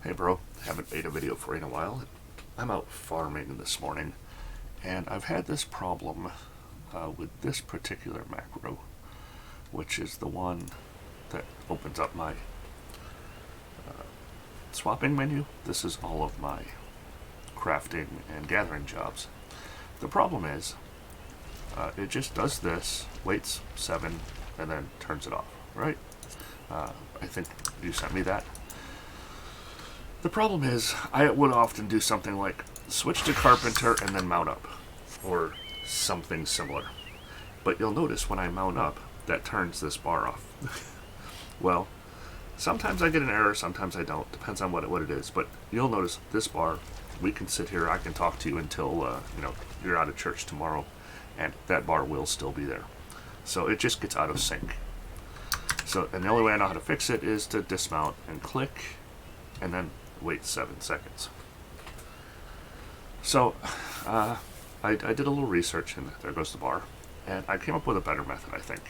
Hey bro, haven't made a video for you in a while. I'm out farming this morning, and I've had this problem with this particular macro, which is the one that opens up my swapping menu. This is all of my crafting and gathering jobs. The problem is, it just does this, waits 7, and then turns it off, right? I think you sent me that. The problem is, I would often do something like switch to carpenter and then mount up, or something similar. But you'll notice when I mount up, that turns this bar off. Well, sometimes I get an error, sometimes I don't. Depends on what it is. But you'll notice this bar, we can sit here, I can talk to you until you're out of church tomorrow, and that bar will still be there. So it just gets out of sync. And the only way I know how to fix it is to dismount and click, and then wait 7 seconds. So I did a little research, and there goes the bar, and I came up with a better method, I think.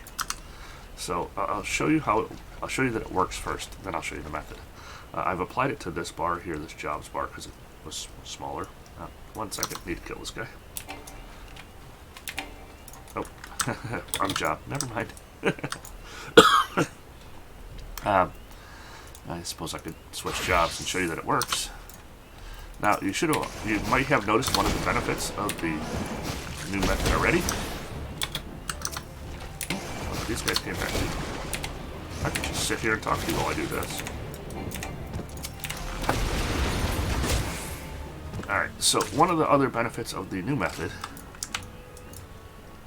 So I'll show you I'll show you that it works first, then I'll show you the method. I've applied it to this bar here, this jobs bar, because it was smaller. 1 second, need to kill this guy. Oh, wrong job, never mind. I suppose I could switch jobs and show you that it works. Now, you might have noticed one of the benefits of the new method already. Oh, these guys came back. I can just sit here and talk to you while I do this. Alright, so one of the other benefits of the new method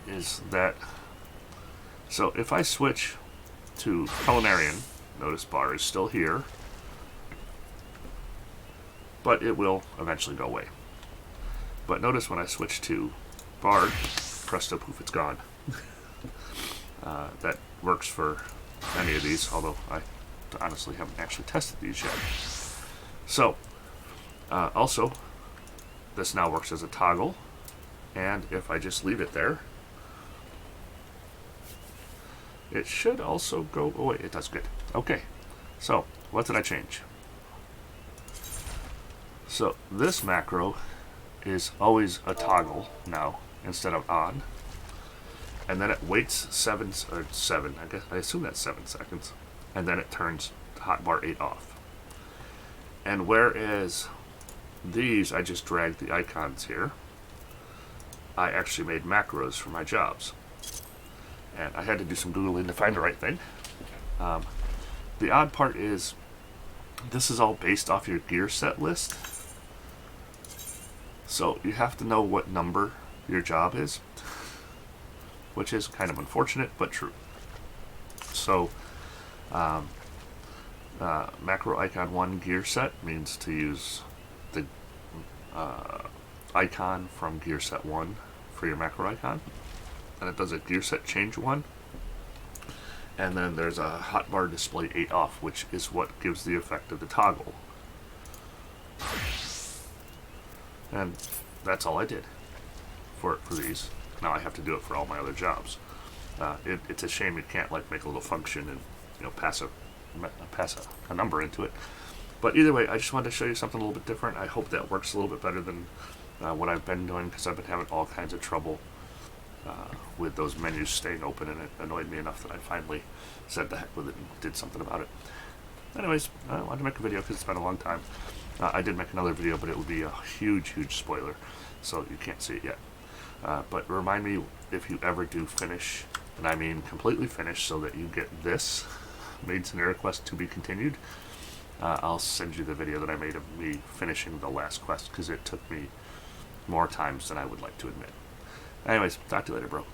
is that, so if I switch to culinarian, notice bar is still here, but it will eventually go away. But notice when I switch to bard, presto poof, it's gone. That works for many of these, although I honestly haven't actually tested these yet. So, also, this now works as a toggle, and if I just leave it there, it should also go away. It does good. Okay, so what did I change? So this macro is always a toggle now instead of on, and then it waits 7, I assume that's 7 seconds, and then it turns hotbar 8 off. And whereas these, I just dragged the icons here, I actually made macros for my jobs. And I had to do some Googling to find the right thing. The odd part is, this is all based off your gear set list. So you have to know what number your job is, which is kind of unfortunate, but true. So, macro icon 1 gear set means to use the icon from gear set 1 for your macro icon. And it does a gear set change 1. And then there's a hotbar display 8 off, which is what gives the effect of the toggle. And that's all I did for these. Now I have to do it for all my other jobs. It's a shame you can't make a little function and pass a number into it. But either way, I just wanted to show you something a little bit different. I hope that works a little bit better than what I've been doing, because I've been having all kinds of trouble with those menus staying open, and it annoyed me enough that I finally said the heck with it and did something about it. Anyways, I wanted to make a video because it's been a long time. I did make another video, but it would be a huge spoiler, so you can't see it yet. But remind me if you ever do finish, and I mean completely finish, so that you get this made scenario quest to be continued. I'll send you the video that I made of me finishing the last quest, because it took me more times than I would like to admit. Anyways, talk to you later, bro.